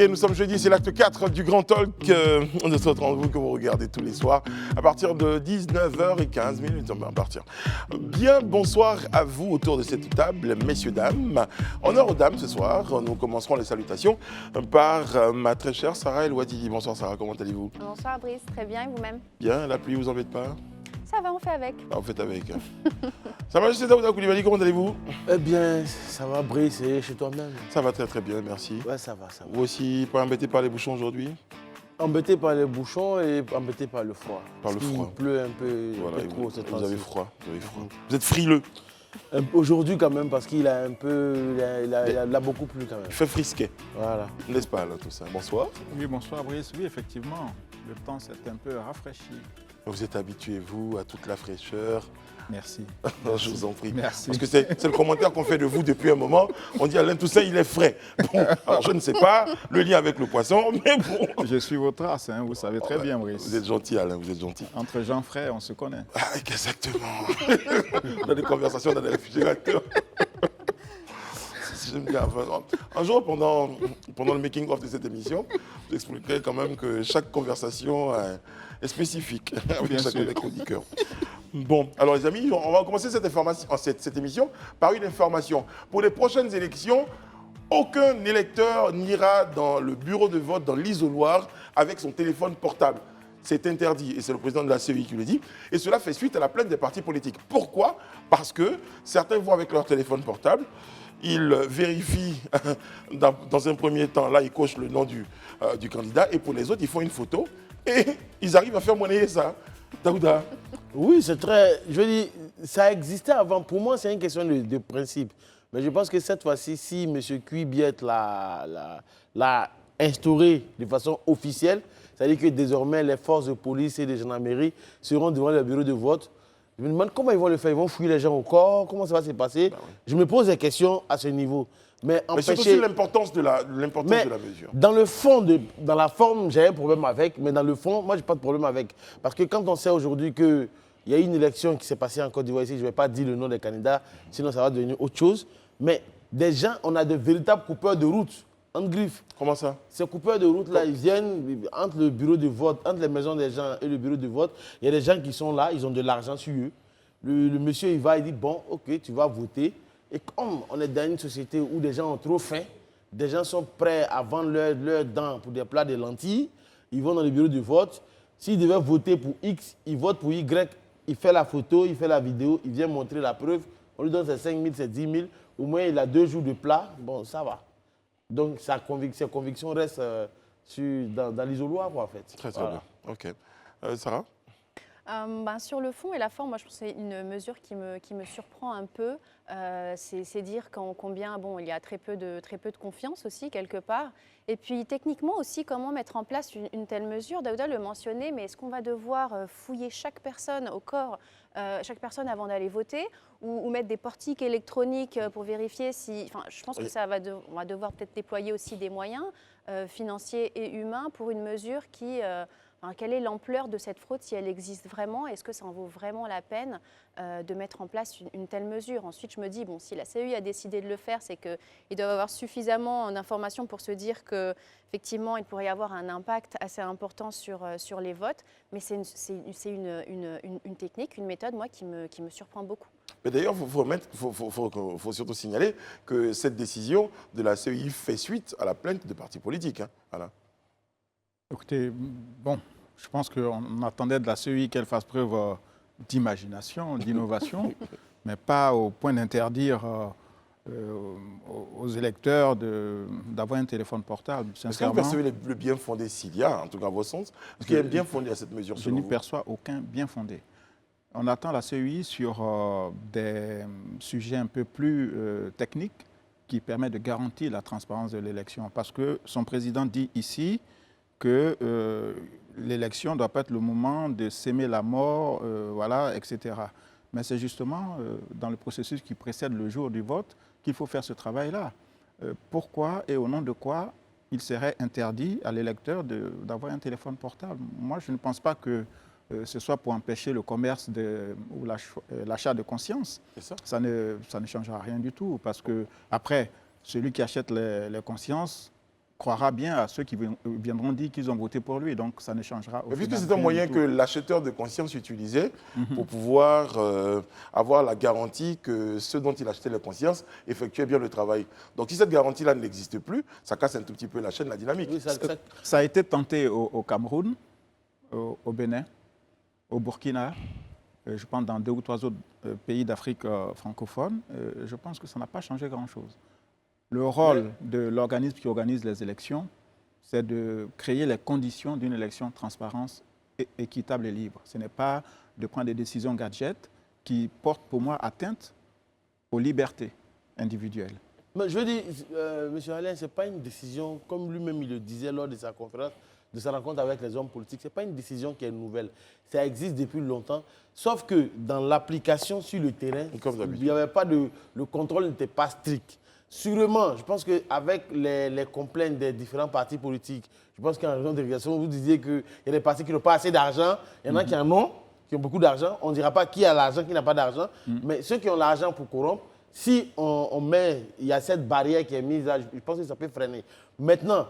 est, nous sommes jeudi, c'est l'acte 4 du Grand Talk de ce rendez-vous que vous regardez tous les soirs à partir de 19h15. On va partir. Bien, bonsoir à vous autour de cette table, messieurs, dames. Honneur aux dames ce soir. Nous commencerons les salutations par ma très chère Sarah El Ouadili. Bonsoir Sarah, comment allez-vous? Bonsoir Brice, très bien et vous-même? Bien, la pluie vous embête pas? Ça va, on fait avec. Ah, vous faites avec. Sa Majesté Daouda Coulibaly, comment allez-vous? Eh bien, ça va, Brice, et chez toi-même? Ça va très très bien, merci. Ouais, ça va, ça va. Vous aussi, pas embêté par les bouchons aujourd'hui? Embêté par les bouchons et embêté par le froid. Par le froid. Il pleut un peu, Voilà, trop cette vous fois-ci. avez froid, vous avez froid. Vous êtes frileux. Aujourd'hui quand même, parce qu'il a un peu, il a beaucoup plu quand même. Il fait frisquet, Voilà. n'est-ce pas, là, tout ça? Bonsoir. Oui, bonsoir Brice. Oui, effectivement, le temps s'est un peu rafraîchi. Vous êtes habitué, vous, à toute la fraîcheur. Merci. Non, je vous en prie. Merci. Parce que c'est le commentaire qu'on fait de vous depuis un moment. On dit Alain Toussaint, il est frais. Bon, alors je ne sais pas le lien avec le poisson, mais bon. Je suis vos traces, hein, vous savez très bien, Brice. Vous êtes gentil, Alain, vous êtes gentil. Entre gens frais, on se connaît. Ah, exactement. On a des conversations dans les réfrigérateurs. J'aime bien. Un jour, pendant le making-of de cette émission, je vous expliquerai quand même que chaque conversation est spécifique avec Bien chacun sûr. des chroniqueurs. Bon, alors les amis, on va commencer cette émission par une information. Pour les prochaines élections, aucun électeur n'ira dans le bureau de vote, dans l'isoloir, avec son téléphone portable. C'est interdit, et c'est le président de la CEI qui le dit. Et cela fait suite à la plainte des partis politiques. Pourquoi? Parce que certains vont avec leur téléphone portable, ils vérifient dans un premier temps, là ils cochent le nom du candidat, et pour les autres, ils font une photo, et ils arrivent à faire monnayer ça. Daouda. Oui, c'est très. Je veux dire, ça existait avant. Pour moi, c'est une question de principe. Mais je pense que cette fois-ci, si M. Kuibiet l'a instauré de façon officielle, c'est-à-dire que désormais, les forces de police et de gendarmerie seront devant le bureau de vote. Je me demande comment ils vont le faire. Ils vont fouiller les gens au corps? Comment ça va se passer? Bah oui. Je me pose des questions à ce niveau. Mais C'est empêcher... aussi l'importance de la mesure. Dans le fond, dans la forme, j'ai un problème avec, mais dans le fond, moi, je n'ai pas de problème avec. Parce que quand on sait aujourd'hui qu'il y a une élection qui s'est passée en Côte d'Ivoire ici, je ne vais pas dire le nom des candidats, sinon ça va devenir autre chose. Mais des gens, on a de véritables coupeurs de route, en griffe. Comment ça? Ces coupeurs de route-là, ils viennent entre le bureau de vote, entre les maisons des gens et le bureau de vote. Il y a des gens qui sont là, ils ont de l'argent sur eux. Le monsieur, il va, il dit, bon, ok, tu vas voter. Et comme on est dans une société où des gens ont trop faim, des gens sont prêts à vendre leurs dents pour des plats de lentilles, ils vont dans le bureau de vote. S'ils devaient voter pour X, ils votent pour Y. Il fait la photo, il fait la vidéo, il vient montrer la preuve. On lui donne ses 5 000, ses 10 000. Au moins, il a 2 jours de plat. Bon, ça va. Donc, ses convictions restent dans l'isoloir, quoi, en fait. Très Voilà. bien. OK. Sarah? Sur le fond et la forme, moi je pense que c'est une mesure qui me surprend un peu. C'est dire combien il y a très peu de confiance aussi quelque part. Et puis techniquement aussi, comment mettre en place une telle mesure? Daouda le mentionnait, mais est-ce qu'on va devoir fouiller chaque personne au corps, chaque personne avant d'aller voter, ou mettre des portiques électroniques pour vérifier si... Enfin, je pense que on va devoir peut-être déployer aussi des moyens financiers et humains pour une mesure qui... quelle est l'ampleur de cette fraude, si elle existe vraiment? Est-ce que ça en vaut vraiment la peine de mettre en place une telle mesure? Ensuite, je me dis, bon, si la CEI a décidé de le faire, c'est qu'ils doivent avoir suffisamment d'informations pour se dire qu'effectivement, il pourrait y avoir un impact assez important sur les votes. Mais c'est une technique, une méthode, moi, qui me surprend beaucoup. Mais d'ailleurs, il faut surtout signaler que cette décision de la CEI fait suite à la plainte des partis politiques. Hein. Voilà. Écoutez, bon, je pense qu'on attendait de la CEI qu'elle fasse preuve d'imagination, d'innovation, mais pas au point d'interdire aux électeurs d'avoir un téléphone portable. Est-ce que vous Sincèrement, percevez le bien fondé, s'il y a, en tout cas à vos sens? Est-ce qu'il y a un bien fondé à cette mesure? je selon n'y vous? perçois aucun bien fondé. On attend la CEI sur des sujets un peu plus techniques qui permettent de garantir la transparence de l'élection. Parce que son président dit ici que l'élection ne doit pas être le moment de s'aimer la mort, voilà, etc. Mais c'est justement dans le processus qui précède le jour du vote qu'il faut faire ce travail-là. Pourquoi et au nom de quoi il serait interdit à l'électeur d'avoir un téléphone portable? Moi, je ne pense pas que ce soit pour empêcher le commerce ou l'achat de conscience. Ça ne changera rien du tout. Parce que, après, celui qui achète les consciences croira bien à ceux qui viendront dire qu'ils ont voté pour lui. Donc, ça ne changera Mais puisque final c'est un rien moyen du que tout. l'acheteur de conscience utilisait pour pouvoir avoir la garantie que ceux dont il achetait la conscience effectuaient bien le travail. Donc si cette garantie-là n'existe plus, ça casse un tout petit peu la chaîne, la dynamique. Oui, Ça a été tenté au Cameroun, au Bénin, au Burkina, je pense dans 2 ou 3 autres pays d'Afrique francophone. Je pense que ça n'a pas changé grand-chose. Le rôle de l'organisme qui organise les élections, c'est de créer les conditions d'une élection transparente, équitable et libre. Ce n'est pas de prendre des décisions gadgets qui portent pour moi atteinte aux libertés individuelles. Mais je veux dire, M. Alain, ce n'est pas une décision, comme lui-même il le disait lors de sa conférence, de sa rencontre avec les hommes politiques, ce n'est pas une décision qui est nouvelle. Ça existe depuis longtemps, sauf que dans l'application sur le terrain, il n'y avait pas le contrôle n'était pas strict. Sûrement, je pense qu'avec les complaintes des différents partis politiques, je pense qu'en région de régulation, vous disiez qu'il y a des partis qui n'ont pas assez d'argent, il y en a qui en ont, qui ont beaucoup d'argent. On ne dira pas qui a l'argent, qui n'a pas d'argent, mais ceux qui ont l'argent pour corrompre, si on met, il y a cette barrière qui est mise là, je pense que ça peut freiner. Maintenant,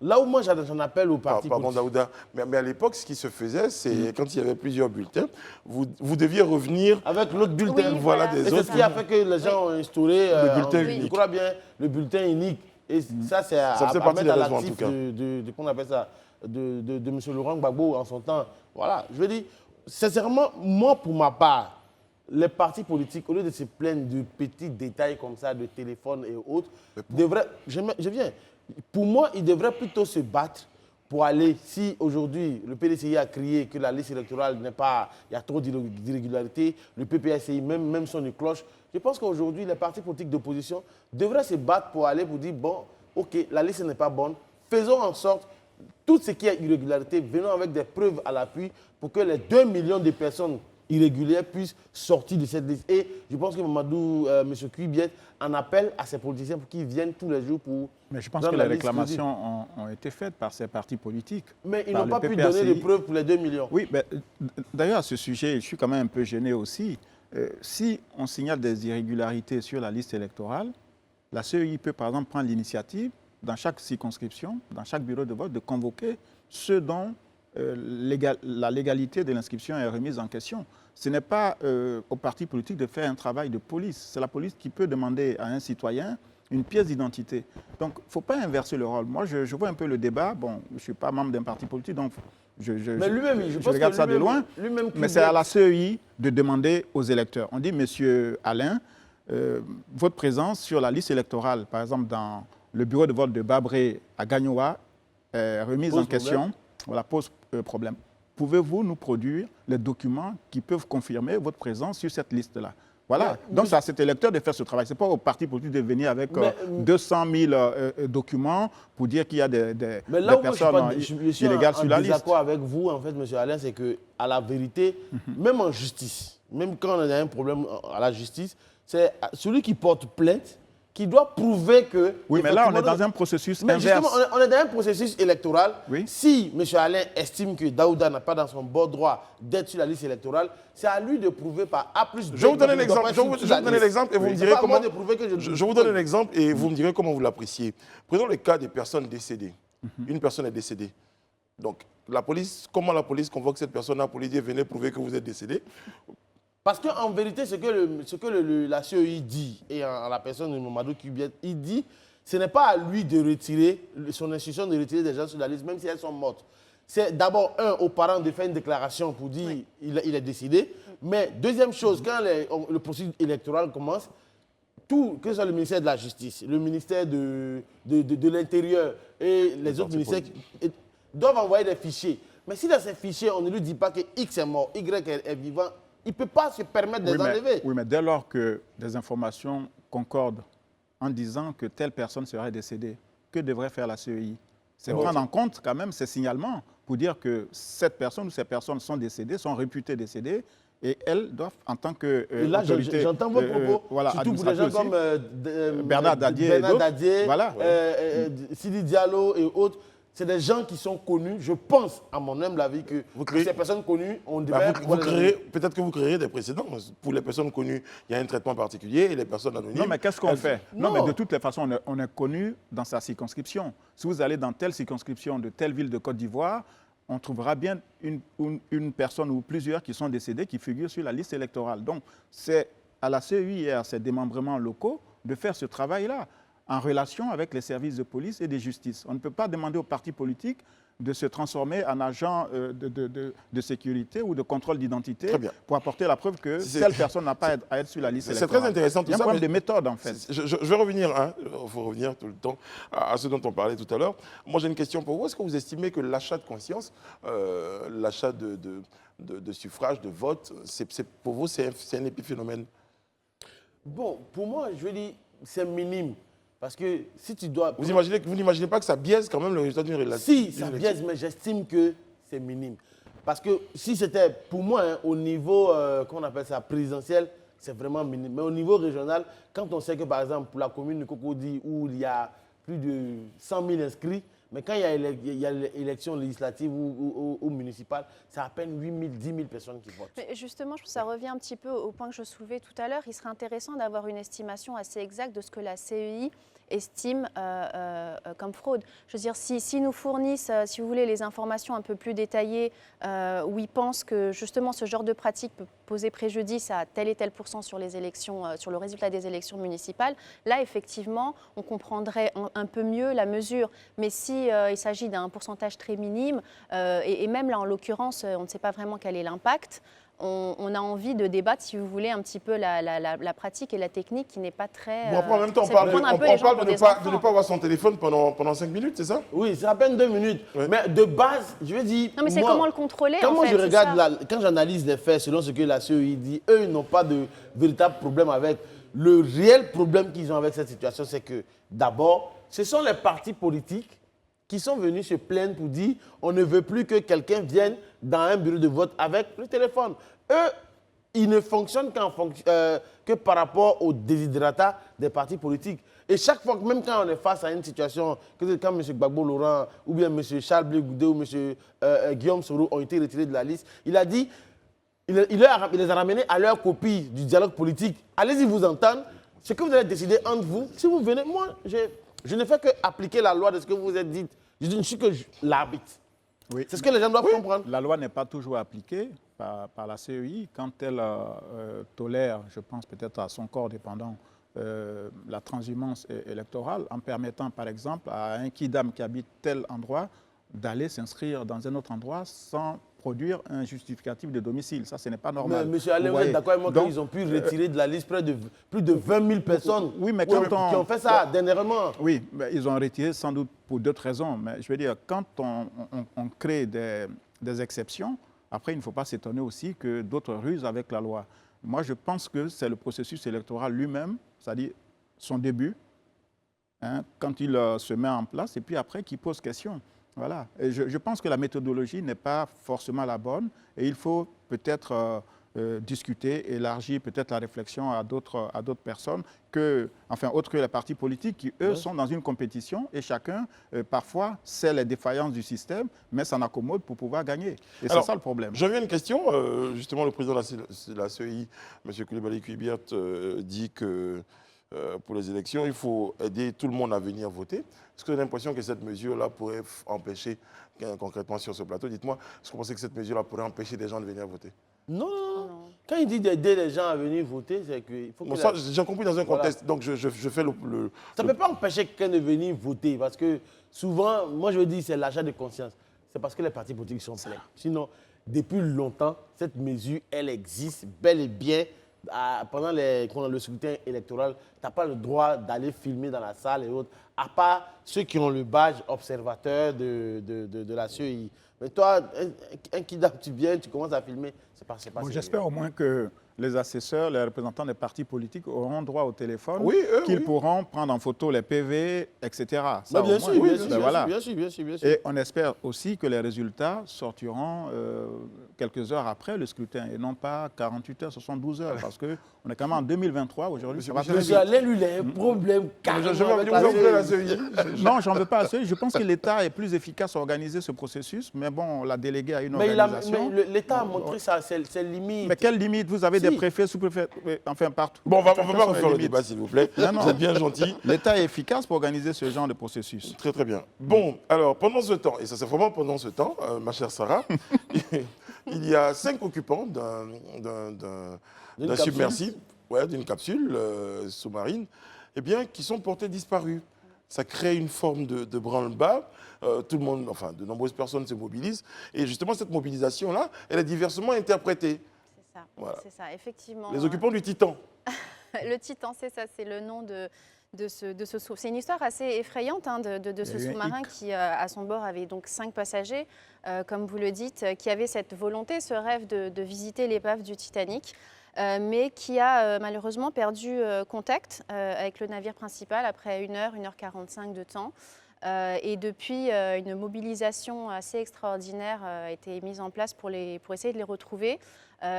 là où moi j'en appelle aux partis Pardon, politiques. Daouda, mais à l'époque, ce qui se faisait, c'est quand il y avait plusieurs bulletins, vous deviez revenir avec l'autre bulletin. Oui, voilà, voilà. des Et c'est autres. ce qui a fait que les gens ont instauré Le bulletin je unique. crois bien, le bulletin unique. Et ça, c'est à faisait partie mettre des à raisons, en l'actif tout cas. de qu'on appelle ça, de M. Laurent Gbagbo en son temps. Voilà, je veux dire, sincèrement, moi, pour ma part, les partis politiques, au lieu de se plaindre de petits détails comme ça, de téléphone et autres, devraient, je viens, pour moi, ils devraient plutôt se battre pour aller, si aujourd'hui le PDCI a crié que la liste électorale n'est pas, il y a trop d'irrégularités, le PPSI même son de cloche, je pense qu'aujourd'hui, les partis politiques d'opposition devraient se battre pour aller pour dire, bon, ok, la liste n'est pas bonne, faisons en sorte, tout ce qui est irrégularité, venons avec des preuves à l'appui pour que les 2 millions de personnes irrégulières puissent sortir de cette liste. Et je pense que Mamadou, M. Kuibiet, en appelle à ces politiciens pour qu'ils viennent tous les jours pour... Mais je pense dans que la les liste réclamations ont été faites par ces partis politiques. Mais ils par n'ont le pas pu PPRCI. donner de preuves pour les 2 millions. Oui, mais d'ailleurs, à ce sujet, je suis quand même un peu gêné aussi. Si on signale des irrégularités sur la liste électorale, la CEI peut par exemple prendre l'initiative, dans chaque circonscription, dans chaque bureau de vote, de convoquer ceux dont la légalité de l'inscription est remise en question. Ce n'est pas aux partis politiques de faire un travail de police. C'est la police qui peut demander à un citoyen une pièce d'identité. Donc, il ne faut pas inverser le rôle. Moi, je vois un peu le débat. Bon, je ne suis pas membre d'un parti politique, donc Mais lui-même, je pense regarde que ça de loin. Mais c'est à la CEI de demander aux électeurs. On dit, Monsieur Alain, votre présence sur la liste électorale, par exemple dans le bureau de vote de Babré à Gagnoa, remise en question, voilà, pose problème. Pouvez-vous nous produire les documents qui peuvent confirmer votre présence sur cette liste-là? Voilà. Donc, c'est à cet électeur de faire ce travail. Ce n'est pas au parti politique de venir avec 200 000 documents pour dire qu'il y a des personnes illégales sur la liste. Je suis en désaccord avec vous, en fait, M. Alain, c'est qu'à la vérité, même en justice, même quand on a un problème à la justice, c'est celui qui porte plainte qui doit prouver que... Oui, mais là, on est dans un processus mais inverse. justement, on est dans un processus électoral. Oui. Si M. Alain estime que Daouda n'a pas dans son bon droit d'être sur la liste électorale, c'est à lui de prouver par A plus B. Je vais vous donner l'exemple. Je vais vous donner l'exemple et vous me direz comment. Je vous donne un exemple et vous me direz comment vous l'appréciez. Prenons le cas des personnes décédées. Une personne est décédée. Donc, la police, comment la police convoque cette personne-là pour lui dire venez prouver que vous êtes décédé? Parce qu'en vérité, ce que la CEI dit, et en la personne de Mamadou Kubiet, il dit, ce n'est pas à lui de retirer, son instruction de retirer des gens sur la liste, même si elles sont mortes. C'est d'abord, aux parents de faire une déclaration pour dire il est décédé. Mais deuxième chose, quand le processus électoral commence, tout, que ce soit le ministère de la Justice, le ministère de l'Intérieur et les autres ministères doivent envoyer des fichiers. Mais si dans ces fichiers, on ne lui dit pas que X est mort, Y est vivant, il ne peut pas se permettre de les enlever. Oui, mais dès lors que des informations concordent en disant que telle personne serait décédée, que devrait faire la CEI? C'est prendre en compte quand même ces signalements pour dire que cette personne ou ces personnes sont décédées, sont réputées décédées, et elles doivent, en tant que là, autorité, j'entends vos propos, voilà, surtout pour des gens comme Bernard Dadier, Sidi Diallo et autres. c'est des gens qui sont connus. Je pense, à mon humble avis, que ces personnes connues, on devrait... Peut-être que vous créerez des précédents. Pour les personnes connues, il y a un traitement particulier et les personnes anonymes... Non, mais qu'est-ce qu'on fait? Non, mais de toutes les façons, on est connu dans sa circonscription. Si vous allez dans telle circonscription de telle ville de Côte d'Ivoire, on trouvera bien une personne ou plusieurs qui sont décédés qui figurent sur la liste électorale. Donc, c'est à la CEI et à ses démembrements locaux de faire ce travail-là en relation avec les services de police et de justice. On ne peut pas demander aux partis politiques de se transformer en agents de sécurité ou de contrôle d'identité pour apporter la preuve que telle personne n'a pas à être sur la liste électorale. C'est très intéressant tout ça. Il y a un problème de méthode, en fait. Je vais revenir, il faut revenir tout le temps à ce dont on parlait tout à l'heure. Moi, j'ai une question pour vous. Est-ce que vous estimez que l'achat de conscience, l'achat de suffrage, de vote, pour vous, c'est un épiphénomène? Bon, pour moi, je veux dire, c'est minime. Parce que si tu dois... Vous n'imaginez pas que ça biaise quand même le résultat d'une élection? Si, ça biaise, mais j'estime que c'est minime. Parce que si c'était, pour moi, au niveau, comment on appelle ça, présidentiel, c'est vraiment minime. Mais au niveau régional, quand on sait que, par exemple, pour la commune de Cocody, où il y a plus de 100 000 inscrits, mais quand il y a l'élection législative ou municipale, c'est à peine 8 000, 10 000 personnes qui votent. Mais justement, je trouve que ça revient un petit peu au point que je soulevais tout à l'heure. Il serait intéressant d'avoir une estimation assez exacte de ce que la CEI estime comme fraude. Je veux dire, si nous fournissent, si vous voulez, les informations un peu plus détaillées, où ils pensent que justement ce genre de pratique peut poser préjudice à tel et tel % sur les élections, sur le résultat des élections municipales, là, effectivement, on comprendrait un peu mieux la mesure. Mais si il s'agit d'un pourcentage très minime, et même là, en l'occurrence, on ne sait pas vraiment quel est l'impact, on a envie de débattre, si vous voulez, un petit peu la pratique et la technique qui n'est pas très... Bon, après, en même temps, on parle de ne pas avoir son téléphone pendant 5 minutes, c'est ça? Oui, c'est à peine 2 minutes. Oui. Mais de base, je veux dire... Non, mais c'est comment le contrôler, quand en fait, je regarde, quand j'analyse les faits, selon ce que la CEI dit, eux, ils n'ont pas de véritable problème avec... Le réel problème qu'ils ont avec cette situation, c'est que, d'abord, ce sont les partis politiques qui sont venus se plaindre pour dire on ne veut plus que quelqu'un vienne dans un bureau de vote avec le téléphone. Eux, ils ne fonctionnent que par rapport aux desiderata des partis politiques. Et chaque fois, même quand on est face à une situation, quand M. Gbagbo Laurent ou bien M. Charles Blé Goudé ou M. Guillaume Soro ont été retirés de la liste, il a dit, il les a ramenés à leur copie du dialogue politique. Allez-y vous entendre. Ce que vous allez décider entre vous, si vous venez, moi, je ne fais qu'appliquer la loi de ce que vous vous êtes dit. Je ne suis que l'arbitre. Oui. C'est ce que les gens doivent comprendre. La loi n'est pas toujours appliquée par la CEI. Quand elle tolère, je pense peut-être à son corps dépendant, la transhumance électorale, en permettant par exemple à un kidam qui habite tel endroit d'aller s'inscrire dans un autre endroit sans produire un justificatif de domicile. Ça, ce n'est pas normal. Mais M. Alain, vous êtes d'accord avec moi qu'ils ont pu retirer de la liste plus de 20 000 personnes qui ont fait ça dernièrement? Oui, mais ils ont retiré sans doute pour d'autres raisons. Mais je veux dire, quand on crée des exceptions, après, il ne faut pas s'étonner aussi que d'autres rusent avec la loi. Moi, je pense que c'est le processus électoral lui-même, c'est-à-dire son début, quand il se met en place, et puis après, qui pose question. Voilà. Et je pense que la méthodologie n'est pas forcément la bonne et il faut peut-être discuter, élargir peut-être la réflexion à d'autres personnes, autres que les partis politiques qui, eux, sont dans une compétition et chacun, parfois, sait les défaillances du système, mais s'en accommode pour pouvoir gagner. Et c'est ça le problème. J'en viens à une question. Justement, le président de la CEI, M. Coulibaly Kuibert, dit que pour les élections, il faut aider tout le monde à venir voter. Est-ce que vous avez l'impression que cette mesure-là pourrait empêcher, concrètement sur ce plateau, dites-moi, est-ce que vous pensez que cette mesure-là pourrait empêcher des gens de venir voter? Non. Quand il dit d'aider les gens à venir voter, c'est qu'il faut que... Bon, ça, j'ai compris dans un contexte, donc je fais Ça ne peut pas empêcher quelqu'un de venir voter, parce que souvent, moi je veux dire, c'est l'achat de conscience. C'est parce que les partis politiques sont pleins. Sinon, depuis longtemps, cette mesure, elle existe bel et bien. Pendant le scrutin électoral, tu n'as pas le droit d'aller filmer dans la salle et autres, à part ceux qui ont le badge observateur de la CEI. Mais toi, un kidam, tu viens, tu commences à filmer, c'est pas bon, j'espère au moins que les assesseurs, les représentants des partis politiques auront droit au téléphone, qu'ils pourront prendre en photo les PV, etc. Ça, bien sûr, bien sûr. Et on espère aussi que les résultats sortiront quelques heures après le scrutin et non pas 48 heures, 72 heures, parce qu'on est quand même en 2023 aujourd'hui. Monsieur Alain, lui, il a un problème carrément avec la CEI. Non, j'en veux pas à CEI. Je pense que l'État est plus efficace à organiser ce processus, mais bon, on l'a délégué à une organisation. Mais l'État a montré ses limites. Mais quelles limites? Vous avez des Si. préfets, sous-préfets, enfin partout. Bon, on va pas Quelles sont les refaire le limites? débat, s'il vous plaît. Non, non. Vous êtes bien gentil. L'État est efficace pour organiser ce genre de processus. Très, très bien. Bon, alors, pendant ce temps, et ça c'est vraiment pendant ce temps, ma chère Sarah, il y a 5 occupants d'un D'une submersible, ouais, d'une capsule sous-marine, eh bien, qui sont portés disparus. Ça crée une forme de branle-bas. Tout le monde, enfin, de nombreuses personnes se mobilisent. Et justement, cette mobilisation-là, elle est diversement interprétée. C'est ça, Voilà. c'est ça, effectivement. Les occupants du Titan. Le Titan, c'est ça, c'est le nom de ce sous. C'est une histoire assez effrayante de ce Il y a eu un sous-marin hic. qui, à son bord, avait donc 5 passagers, comme vous le dites, qui avaient cette volonté, ce rêve de visiter l'épave du Titanic, mais qui a malheureusement perdu contact avec le navire principal après 1h45 de temps. Et depuis, une mobilisation assez extraordinaire a été mise en place pour essayer de les retrouver,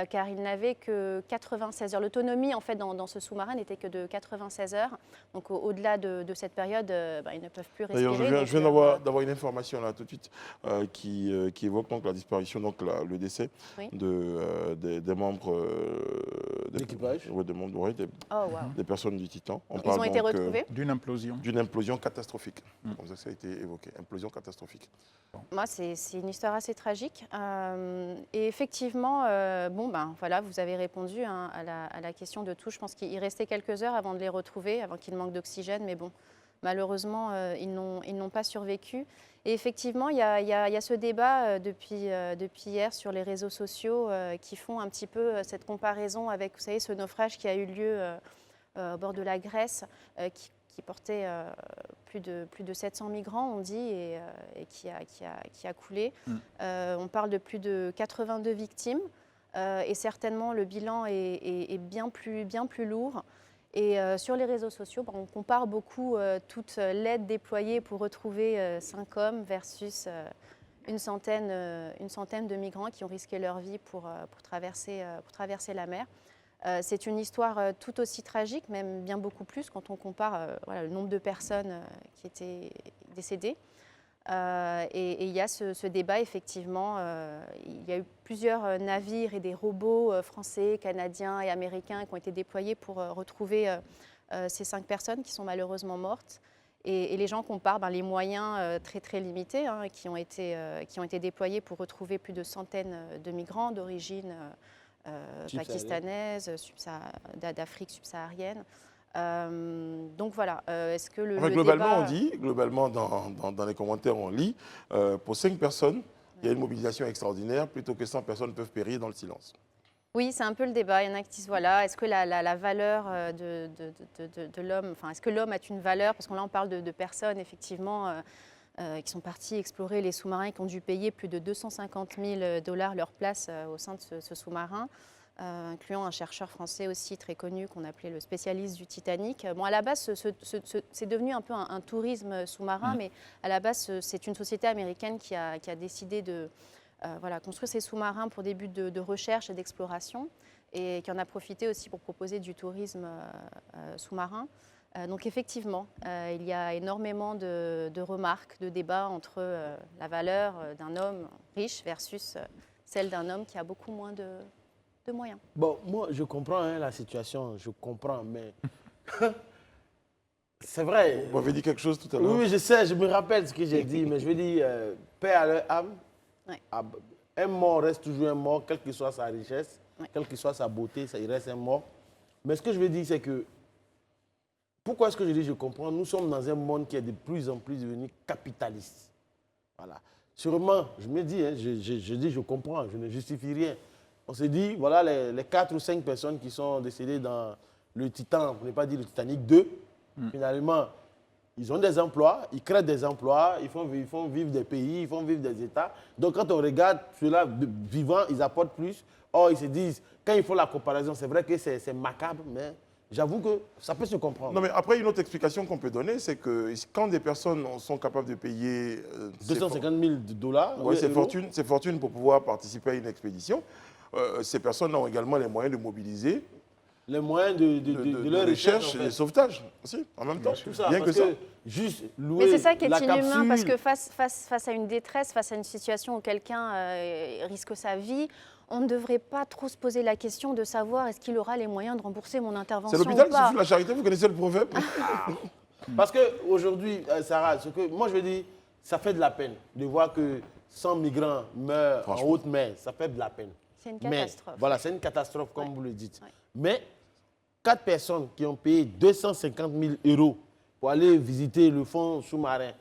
car ils n'avaient que 96 heures. L'autonomie, en fait, dans ce sous-marin n'était que de 96 heures. Donc, au-delà de cette période, ils ne peuvent plus respirer. D'ailleurs, je viens donc, d'avoir une information là tout de suite qui évoque donc la disparition, donc le décès Oui. des membres L'équipage. Oh, wow. des personnes du Titan. Ils ont été retrouvés. D'une implosion. D'une implosion catastrophique. Comme ça a été évoqué. Implosion catastrophique. Moi, c'est une histoire assez tragique. Et effectivement, voilà, vous avez répondu à la question de tout. Je pense qu'il restait quelques heures avant de les retrouver, avant qu'ils manquent d'oxygène. Mais bon, malheureusement, ils n'ont pas survécu. Et effectivement, il y a ce débat depuis hier sur les réseaux sociaux qui font un petit peu cette comparaison avec, vous savez, ce naufrage qui a eu lieu au bord de la Grèce, qui portait plus de 700 migrants, on dit, et qui a coulé. On parle de plus de 82 victimes, et certainement le bilan est bien plus lourd. Et sur les réseaux sociaux, on compare beaucoup toute l'aide déployée pour retrouver 5 hommes versus une centaine de migrants qui ont risqué leur vie pour traverser la mer. C'est une histoire tout aussi tragique, même bien beaucoup plus quand on compare le nombre de personnes qui étaient décédées. Et il y a ce débat, effectivement. Il y a eu plusieurs navires et des robots français, canadiens et américains qui ont été déployés pour retrouver ces 5 personnes qui sont malheureusement mortes. Et les gens comparent les moyens très très limités qui ont été déployés pour retrouver plus de centaines de migrants d'origine pakistanaise, d'Afrique subsaharienne. Donc voilà, est-ce que le globalement, débat... globalement dans les commentaires, on lit, pour 5 personnes, il y a une mobilisation extraordinaire, plutôt que 100 personnes peuvent périr dans le silence. Oui, c'est un peu le débat. Il y en a qui disent, voilà, est-ce que la valeur de l'homme, enfin, est-ce que l'homme a une valeur? Parce que là, on parle de personnes, effectivement, qui sont partis explorer les sous-marins, qui ont dû payer plus de 250 000 $ leur place au sein de ce sous-marin, incluant un chercheur français aussi très connu qu'on appelait le spécialiste du Titanic. Bon, à la base, c'est devenu un peu un tourisme sous-marin, mais à la base, c'est une société américaine qui a décidé de construire ces sous-marins pour des buts de recherche et d'exploration, et qui en a profité aussi pour proposer du tourisme sous-marin. Donc effectivement, il y a énormément de remarques, de débats entre la valeur d'un homme riche versus celle d'un homme qui a beaucoup moins de moyens. Bon, moi, je comprends la situation, je comprends, mais c'est vrai. Vous m'avez dit quelque chose tout à l'heure. Oui, je sais, je me rappelle ce que j'ai dit, mais je veux dire, paix à leur âme. Ouais. Un mort reste toujours un mort, quelle que soit sa richesse, Ouais. quelle que soit sa beauté, il reste un mort. Mais ce que je veux dire, c'est que, pourquoi est-ce que je dis je comprends? Nous sommes dans un monde qui est de plus en plus devenu capitaliste. Voilà. Sûrement, je me dis, je dis je comprends, je ne justifie rien. On se dit, voilà les 4 ou 5 personnes qui sont décédées dans le Titan, pour ne pas dire le Titanic 2, finalement, ils ont des emplois, ils créent des emplois, ils font vivre des pays, ils font vivre des États. Donc quand on regarde ceux-là vivants, ils apportent plus. Or, ils se disent, quand ils font la comparaison, c'est vrai que c'est macabre, mais j'avoue que ça peut se comprendre. Non, mais après, une autre explication qu'on peut donner, c'est que quand des personnes sont capables de payer 250 000 $. Ouais, c'est fortune pour pouvoir participer à une expédition. Ces personnes ont également les moyens de mobiliser les moyens de leur recherche et de sauvetage aussi, en même temps. Tout ça, Rien parce que ça. juste louer Mais c'est ça qui est la inhumain, capsule, parce que face à une détresse, face à une situation où quelqu'un risque sa vie, on ne devrait pas trop se poser la question de savoir est-ce qu'il aura les moyens de rembourser mon intervention C'est l'hôpital ou qui pas. souffle la charité, vous connaissez le proverbe? Parce qu'aujourd'hui, Sarah, moi je veux dire, ça fait de la peine de voir que 100 migrants meurent en haute mer. Ça fait de la peine. C'est une Mais, catastrophe. voilà, c'est une catastrophe, comme vous le dites. Ouais. Mais 4 personnes qui ont payé 250 000 € pour aller visiter le fond sous-marin,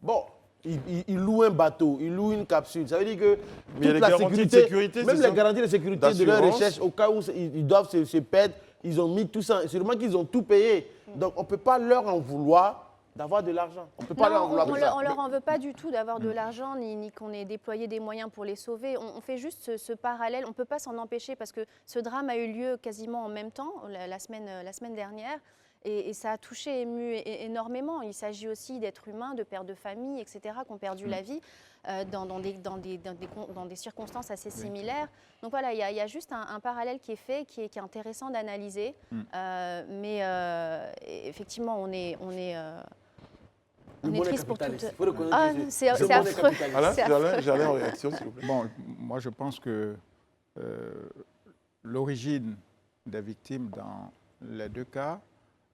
bon, ils louent un bateau, ils louent une capsule. Ça veut dire que Mais il y a toute les la garanties de sécurité, sécurité, même c'est les ça? garanties de sécurité de leur D'assurance. recherche, au cas où ils doivent se perdre, ils ont mis tout ça. Sûrement qu'ils ont tout payé. Donc on ne peut pas leur en vouloir d'avoir de l'argent. On ne peut pas leur en vouloir. on de ça. leur en veut pas du tout d'avoir de l'argent, ni qu'on ait déployé des moyens pour les sauver. On fait juste ce parallèle. On ne peut pas s'en empêcher parce que ce drame a eu lieu quasiment en même temps, la semaine dernière. Et ça a touché, ému énormément. Il s'agit aussi d'êtres humains, de pères de famille, etc., qui ont perdu la vie dans des circonstances assez similaires. Donc voilà, il y a juste un parallèle qui est fait, qui est intéressant d'analyser. Mais effectivement, on est triste pour toutes. Il faut reconnaître Ah, que c'est le monde est affreux. capitaliste. Alain, C'est affreux. j'allais en réaction, s'il vous plaît. Bon, moi je pense que l'origine des victimes dans les deux cas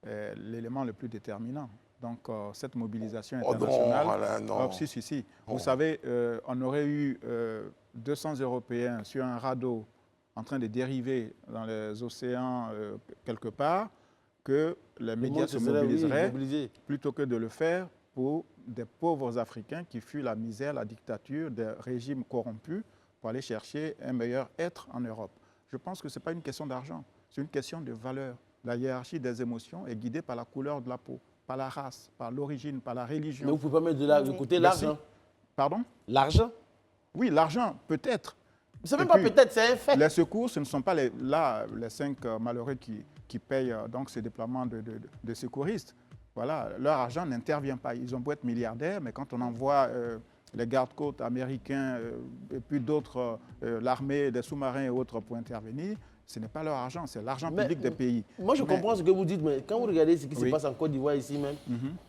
est l'élément le plus déterminant. Donc cette mobilisation Oh non, internationale... Alain, non. Si. Oh. Vous savez, on aurait eu 200 Européens sur un radeau en train de dériver dans les océans quelque part, que les médias se mobiliseraient plutôt que de le faire pour des pauvres Africains qui fuient la misère, la dictature, des régimes corrompus pour aller chercher un meilleur être en Europe. Je pense que ce n'est pas une question d'argent, c'est une question de valeur. La hiérarchie des émotions est guidée par la couleur de la peau, par la race, par l'origine, par la religion. Mais vous ne pouvez pas mettre de côté l'argent. Pardon? L'argent? Oui, l'argent, peut-être. C'est même pas peut-être, c'est un fait. Les secours, ce ne sont pas les 5 malheureux qui payent donc ce déploiement de secouristes. Voilà, leur argent n'intervient pas. Ils ont beau être milliardaires, mais quand on envoie les gardes-côtes américains et puis d'autres, l'armée, des sous-marins et autres pour intervenir, ce n'est pas leur argent, c'est l'argent public des pays. Moi, je comprends ce que vous dites, mais quand vous regardez ce qui se passe en Côte d'Ivoire ici même,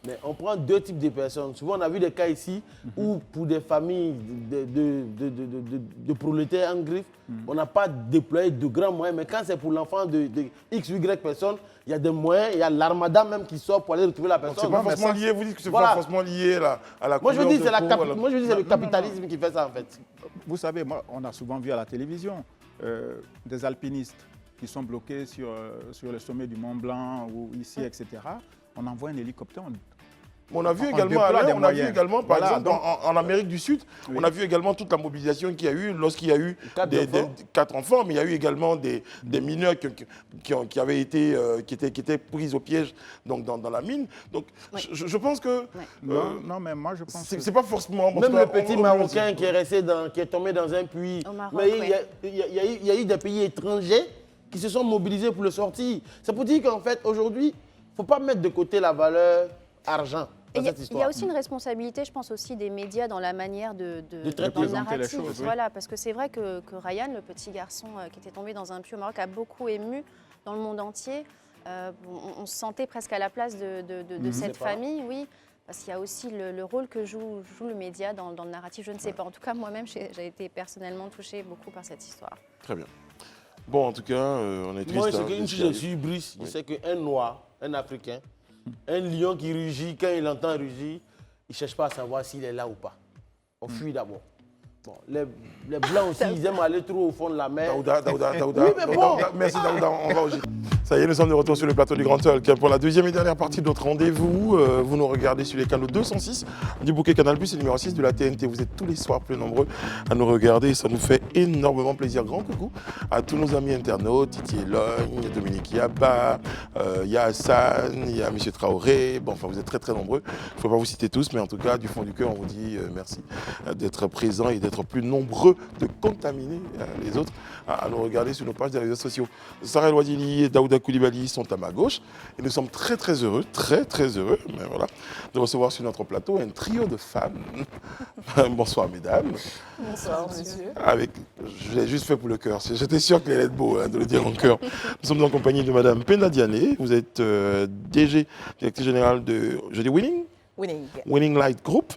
mais on prend deux types de personnes. Souvent, on a vu des cas ici où, pour des familles de prolétaires en griffe, on n'a pas déployé de grands moyens. Mais quand c'est pour l'enfant de X ou Y personnes, il y a des moyens, il y a l'armada même qui sort pour aller retrouver la personne. C'est pas forcément lié, vous dites que c'est pas forcément lié à la Moi, je couleur dis de que peau, c'est le capitalisme qui fait ça, en fait. Vous savez, moi, on a souvent vu à la télévision des alpinistes qui sont bloqués sur le sommet du Mont Blanc ou ici, etc. On envoie un hélicoptère. On a vu On également, déploie Alain, des on a vu moyens. également, par Voilà, exemple, donc- en Amérique du Sud, on a vu également toute la mobilisation qu'il y a eu lorsqu'il y a eu 4 enfants, mais il y a eu également des mineurs qui avaient été, qui étaient pris au piège donc, dans la mine. Donc, je pense que Non, mais moi, je pense que... c'est pas forcément... Même le petit Marocain qui est tombé dans un puits. Au Maroc, Mais oui. il y a eu des pays étrangers qui se sont mobilisés pour le sortir. C'est pour dire qu'en fait, aujourd'hui, il ne faut pas mettre de côté la valeur argent Et dans cette il y histoire. a aussi une responsabilité, je pense aussi des médias dans la manière de traiter dans le présenter les narratif. choses, oui. Voilà, parce que c'est vrai que Ryan, le petit garçon qui était tombé dans un puits au Maroc, a beaucoup ému dans le monde entier. On se sentait presque à la place de cette famille, oui. Parce qu'il y a aussi le rôle que joue le média dans le narratif. Je ne sais pas. En tout cas, moi-même, j'ai été personnellement touchée beaucoup par cette histoire. Très bien. Bon, en tout cas, on est triste. Moi, hein, c'est qu'une de ce qui chose de arrive. hubris. Je sais qu'un noir, un Africain, un lion qui rugit, quand il entend rugir, il ne cherche pas à savoir s'il est là ou pas. On fuit d'abord. Bon, les Blancs aussi, ils aiment aller trop au fond de la mer. Daouda. Oui, mais bon. Merci Daouda, on va au gîte. Ça y est, nous sommes de retour sur le plateau du Grand Talk pour la deuxième et dernière partie de notre rendez-vous. Vous nous regardez sur les canaux 206 du bouquet Canal+, et numéro 6 de la TNT. Vous êtes tous les soirs plus nombreux à nous regarder et ça nous fait énormément plaisir. Grand coucou à tous nos amis internautes, Titi Elogne, Dominique Yaba, il y a Hassan, il y a M. Traoré. Bon, enfin, vous êtes très très nombreux. Je ne peux pas vous citer tous, mais en tout cas, du fond du cœur, on vous dit merci d'être présents et d'être plus nombreux, de contaminer les autres à nous regarder sur nos pages des réseaux sociaux. Sarah El Ouadili, Daouda Koulibaly sont à ma gauche. Et nous sommes très heureux, très heureux, mais voilà, de recevoir sur notre plateau un trio de femmes. Bonsoir mesdames. Bonsoir, monsieur. Je l'ai juste fait pour le cœur. J'étais sûr qu'il allait être beau de le dire en cœur. Nous sommes en compagnie de madame Penda Diané. Vous êtes DG, directrice générale de, je dis Winning Winning Light Group.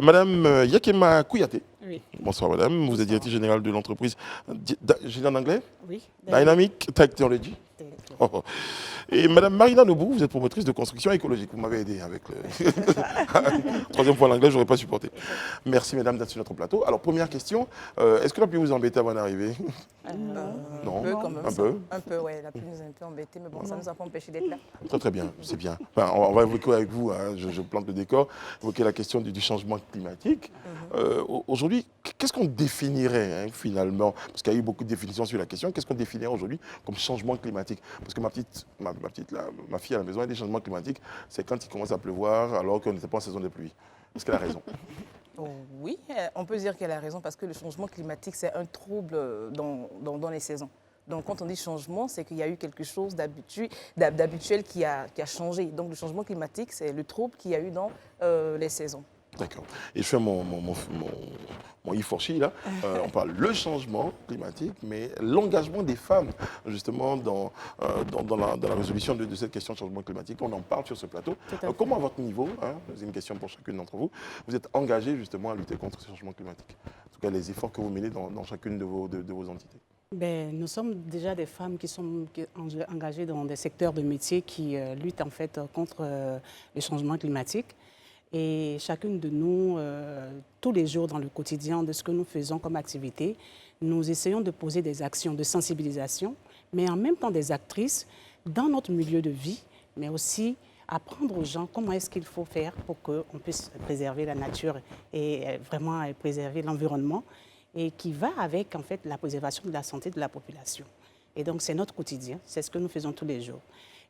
Madame Yakema Kouyaté. Oui. Bonsoir madame. Vous êtes directrice générale de l'entreprise, j'ai dit en anglais, Oui. Dynamic Technology. Oh. Et madame Marina Nobou, vous êtes promotrice de construction écologique. Vous m'avez aidé avec le troisième point l'anglais, je n'aurais pas supporté. Merci mesdames d'être sur notre plateau. Alors première question, est-ce que la pluie vous embêtait avant d'arriver? Non. Un peu quand même. Un peu. Un peu, oui. La pluie nous a un peu embêtés, mais bon, ça ne nous a pas empêché d'être là. Très bien, c'est bien. Enfin, on va évoquer avec vous, hein, je plante le décor, évoquer la question du changement climatique. Aujourd'hui, qu'est-ce qu'on définirait finalement? Parce qu'il y a eu beaucoup de définitions sur la question. Qu'est-ce qu'on définirait aujourd'hui comme changement climatique? Parce que ma fille à la maison, a des changements climatiques, c'est quand il commence à pleuvoir alors qu'on n'était pas en saison de pluie. Est-ce qu'elle a raison? Oh, oui, on peut dire qu'elle a raison parce que le changement climatique, c'est un trouble dans les saisons. Donc, quand on dit changement, c'est qu'il y a eu quelque chose d'habituel qui a changé. Donc, le changement climatique, c'est le trouble qu'il y a eu dans les saisons. D'accord. Et je fais mon e-forchi, là. On parle le changement climatique, mais l'engagement des femmes, justement, dans la résolution de cette question de changement climatique. On en parle sur ce plateau. Comment, à votre niveau, c'est une question pour chacune d'entre vous, vous êtes engagés, justement, à lutter contre ce changement climatique? En tout cas, les efforts que vous menez dans chacune de vos entités. Ben, nous sommes déjà des femmes qui sont engagées dans des secteurs de métiers qui luttent, en fait, contre le changement climatique. Et chacune de nous, tous les jours dans le quotidien de ce que nous faisons comme activité, nous essayons de poser des actions de sensibilisation, mais en même temps des actrices dans notre milieu de vie, mais aussi apprendre aux gens comment est-ce qu'il faut faire pour qu'on puisse préserver la nature et vraiment préserver l'environnement, et qui va avec en fait la préservation de la santé de la population. Et donc c'est notre quotidien, c'est ce que nous faisons tous les jours.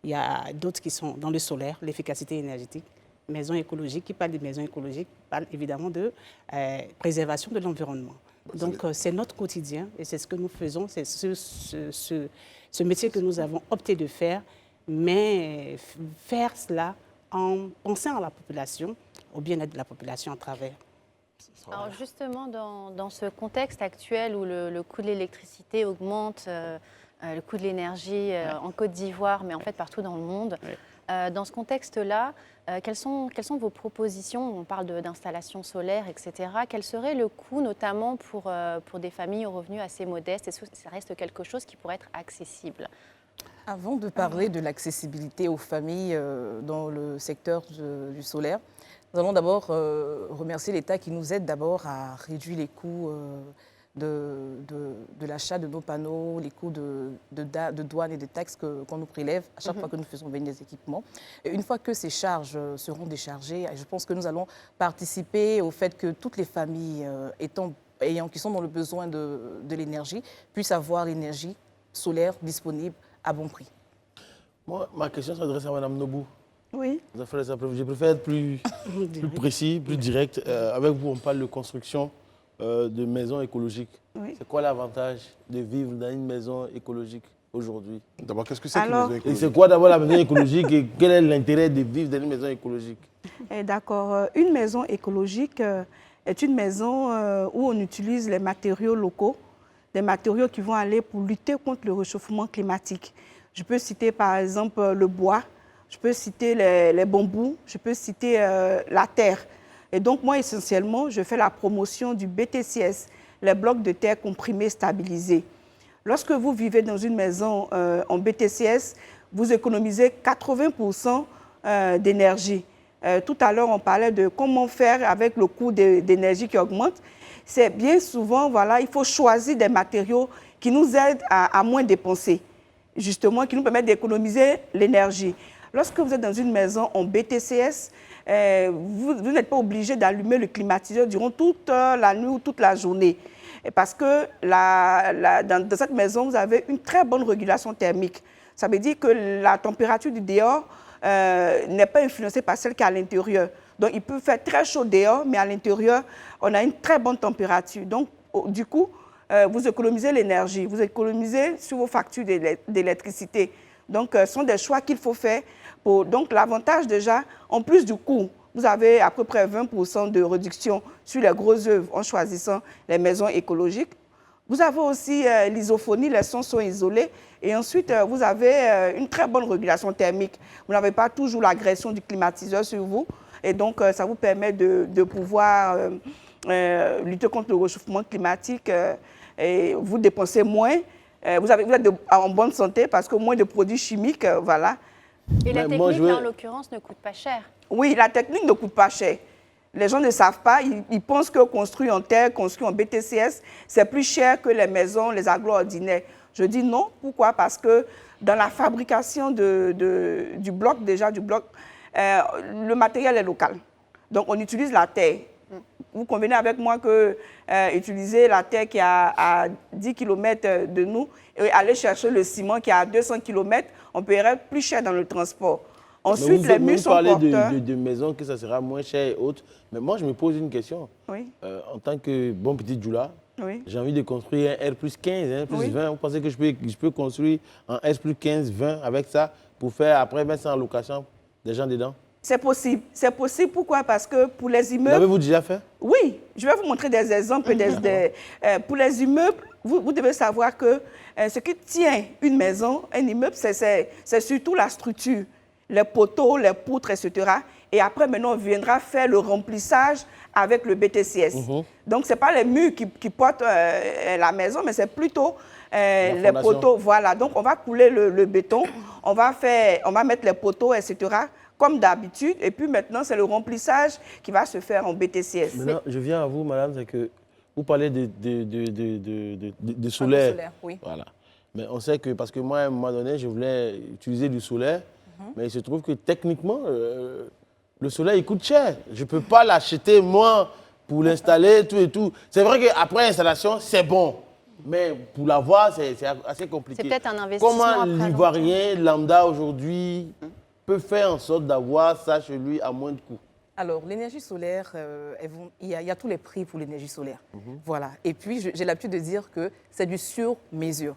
Il y a d'autres qui sont dans le solaire, l'efficacité énergétique. Maisons écologiques, qui parle de maisons écologiques, parle évidemment de préservation de l'environnement. Donc c'est notre quotidien et c'est ce que nous faisons, c'est ce métier que nous avons opté de faire, mais faire cela en pensant à la population, au bien-être de la population à travers. Alors justement, dans ce contexte actuel où le coût de l'électricité augmente, le coût de l'énergie en Côte d'Ivoire, mais en fait partout dans le monde, dans ce contexte-là, quelles sont vos propositions? On parle d'installations solaires, etc. Quel serait le coût, notamment pour des familles aux revenus assez modestes? Est-ce que ça reste quelque chose qui pourrait être accessible? Avant de parler de l'accessibilité aux familles dans le secteur du solaire, nous allons d'abord remercier l'État qui nous aide d'abord à réduire les coûts de l'achat de nos panneaux, les coûts de douane et de taxes qu'on nous prélève à chaque fois que nous faisons venir des équipements. Et une fois que ces charges seront déchargées, je pense que nous allons participer au fait que toutes les familles qui sont dans le besoin de l'énergie puissent avoir l'énergie solaire disponible à bon prix. Moi, ma question s'adresse à Mme Nobou. Oui. Je préfère être plus précis, plus direct. Avec vous, on parle de construction de maisons écologiques. Oui. C'est quoi l'avantage de vivre dans une maison écologique aujourd'hui? D'abord, qu'est-ce que c'est qu'une maison écologique? C'est quoi d'abord la maison écologique et quel est l'intérêt de vivre dans une maison écologique? D'accord. Une maison écologique est une maison où on utilise les matériaux locaux, des matériaux qui vont aller pour lutter contre le réchauffement climatique. Je peux citer par exemple le bois, je peux citer les bambous, je peux citer la terre. Et donc moi, essentiellement, je fais la promotion du BTCS, les blocs de terre comprimés stabilisés. Lorsque vous vivez dans une maison en BTCS, vous économisez 80% d'énergie. Tout à l'heure, on parlait de comment faire avec le coût d'énergie qui augmente. C'est bien souvent, voilà, il faut choisir des matériaux qui nous aident à moins dépenser, justement, qui nous permettent d'économiser l'énergie. Lorsque vous êtes dans une maison en BTCS, vous n'êtes pas obligé d'allumer le climatiseur durant toute la nuit ou toute la journée. Parce que dans cette maison, vous avez une très bonne régulation thermique. Ça veut dire que la température du dehors n'est pas influencée par celle qui est à l'intérieur. Donc, il peut faire très chaud dehors, mais à l'intérieur, on a une très bonne température. Donc, du coup, vous économisez l'énergie, vous économisez sur vos factures d'électricité. Donc, ce sont des choix qu'il faut faire. Donc, l'avantage déjà, en plus du coût, vous avez à peu près 20% de réduction sur les grosses œuvres en choisissant les maisons écologiques. Vous avez aussi l'isophonie, les sons sont isolés. Et ensuite, vous avez une très bonne régulation thermique. Vous n'avez pas toujours l'agression du climatiseur sur vous. Et donc, ça vous permet de pouvoir lutter contre le réchauffement climatique. Et vous dépensez moins. Vous êtes en bonne santé parce que moins de produits chimiques, voilà. Et la technique, là, en l'occurrence, ne coûte pas cher. Oui, la technique ne coûte pas cher. Les gens ne savent pas, ils pensent que construire en terre, construire en BTCS, c'est plus cher que les maisons, les agglos ordinaires. Je dis non. Pourquoi? Parce que dans la fabrication du bloc, le matériel est local. Donc, on utilise la terre. Vous convenez avec moi que utiliser la terre qui est à 10 km de nous et aller chercher le ciment qui est à 200 km, on paierait plus cher dans le transport. Ensuite, les murs sont porteurs. Vous parlez de maisons que ça sera moins cher et autres. Mais moi, je me pose une question. Oui. En tant que bon petit Djoula, oui. J'ai envie de construire un R plus 15, un plus 20. Vous pensez que je peux construire un S plus 15, 20 avec ça pour faire après mettre ça en location des gens dedans? C'est possible. C'est possible. Pourquoi? Parce que pour les immeubles... L'avez-vous déjà fait? Oui. Je vais vous montrer des exemples. Pour les immeubles, vous devez savoir que ce qui tient une maison, un immeuble, c'est surtout la structure, les poteaux, les poutres, etc. Et après, maintenant, on viendra faire le remplissage avec le BTCS. Donc, ce n'est pas les murs qui portent la maison, mais c'est plutôt les poteaux. Voilà. Donc, on va couler le béton, on va mettre les poteaux, etc., comme d'habitude. Et puis maintenant, c'est le remplissage qui va se faire en BTCS. Maintenant, je viens à vous, madame, c'est que vous parlez de solaire. Solaire, oui. Voilà. Mais on sait que, parce que moi, à un moment donné, je voulais utiliser du solaire, mais il se trouve que techniquement, le solaire, il coûte cher. Je ne peux pas l'acheter, moi, pour l'installer, tout et tout. C'est vrai qu'après l'installation, c'est bon. Mais pour l'avoir, c'est assez compliqué. C'est peut-être un investissement. Comment l'Ivoirien lambda aujourd'hui peut faire en sorte d'avoir ça chez lui à moins de coût? Alors, l'énergie solaire, il y a tous les prix pour l'énergie solaire. Voilà. Et puis, j'ai l'habitude de dire que c'est du sur-mesure.